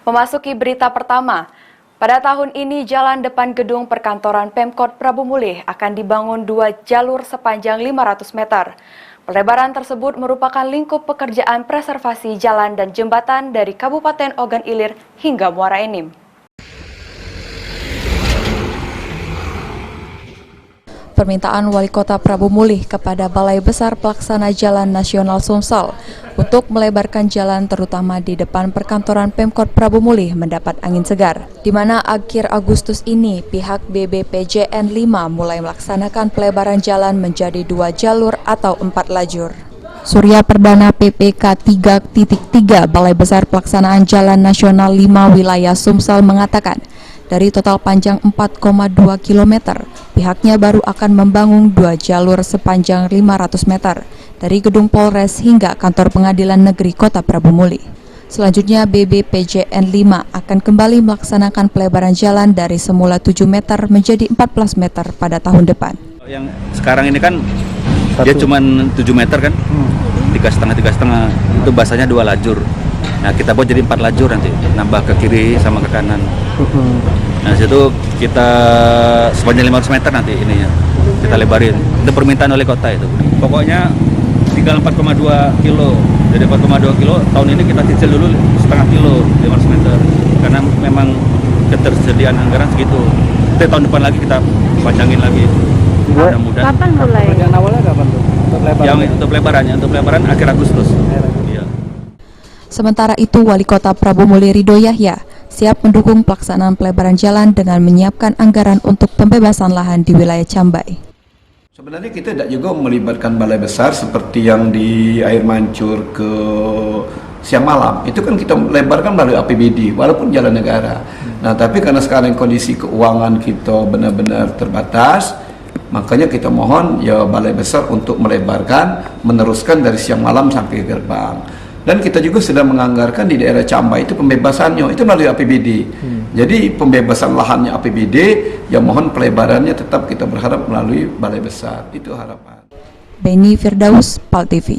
Memasuki berita pertama, pada tahun ini jalan depan gedung perkantoran Pemkot Prabu Mulih akan dibangun 2 jalur sepanjang 500 meter. Pelebaran tersebut merupakan lingkup pekerjaan preservasi jalan dan jembatan dari Kabupaten Ogan Ilir hingga Muara Enim. Permintaan Wali Kota Prabu Mulih kepada Balai Besar Pelaksana Jalan Nasional Sumsel untuk melebarkan jalan terutama di depan perkantoran Pemkot Prabu Mulih mendapat angin segar, di mana akhir Agustus ini pihak BBPJN 5 mulai melaksanakan pelebaran jalan menjadi 2 jalur atau 4 lajur. Surya Perdana PPK 3.3 Balai Besar Pelaksanaan Jalan Nasional 5 Wilayah Sumsel mengatakan, dari total panjang 4,2 km, pihaknya baru akan membangun 2 jalur sepanjang 500 meter dari Gedung Polres hingga Kantor Pengadilan Negeri Kota Prabu Mulih. Selanjutnya BBPJN 5 akan kembali melaksanakan pelebaran jalan dari semula 7 meter menjadi 14 meter pada tahun depan. Yang sekarang ini kan dia cuma 7 meter kan, 3,5 itu bahasanya 2 lajur. Nah kita buat jadi 4 lajur nanti, nambah ke kiri sama ke kanan. Nah situ kita sepanjang 500 meter nanti ininya kita lebarin. Itu permintaan oleh kota itu. Pokoknya tinggal 4,2 kilo. Dari 4,2 kilo tahun ini kita cicil dulu setengah kilo 500 meter. Karena memang ketersediaan anggaran segitu. Nanti tahun depan lagi kita panjangin lagi. Mudah-mudahan. Kapan mulai? Yang awalnya kapan tuh? Untuk pelebaran akhir Agustus. Iya. Sementara itu, Wali Kota Prabu Mulih Ridho Yahya siap mendukung pelaksanaan pelebaran jalan dengan menyiapkan anggaran untuk pembebasan lahan di wilayah Cambai. Sebenarnya kita tidak juga melibatkan balai besar seperti yang di Air Mancur ke Siang Malam. Itu kan kita lebarkan melalui APBD, walaupun jalan negara. Nah, tapi karena sekarang kondisi keuangan kita benar-benar terbatas, makanya kita mohon ya balai besar untuk melebarkan, meneruskan dari Siang Malam sampai gerbang. Dan kita juga sedang menganggarkan di daerah Cambai itu pembebasannya, itu melalui APBD. Jadi pembebasan lahannya APBD, ya mohon pelebarannya tetap kita berharap melalui balai besar. Itu harapan. Beni Firdaus, PAL TV.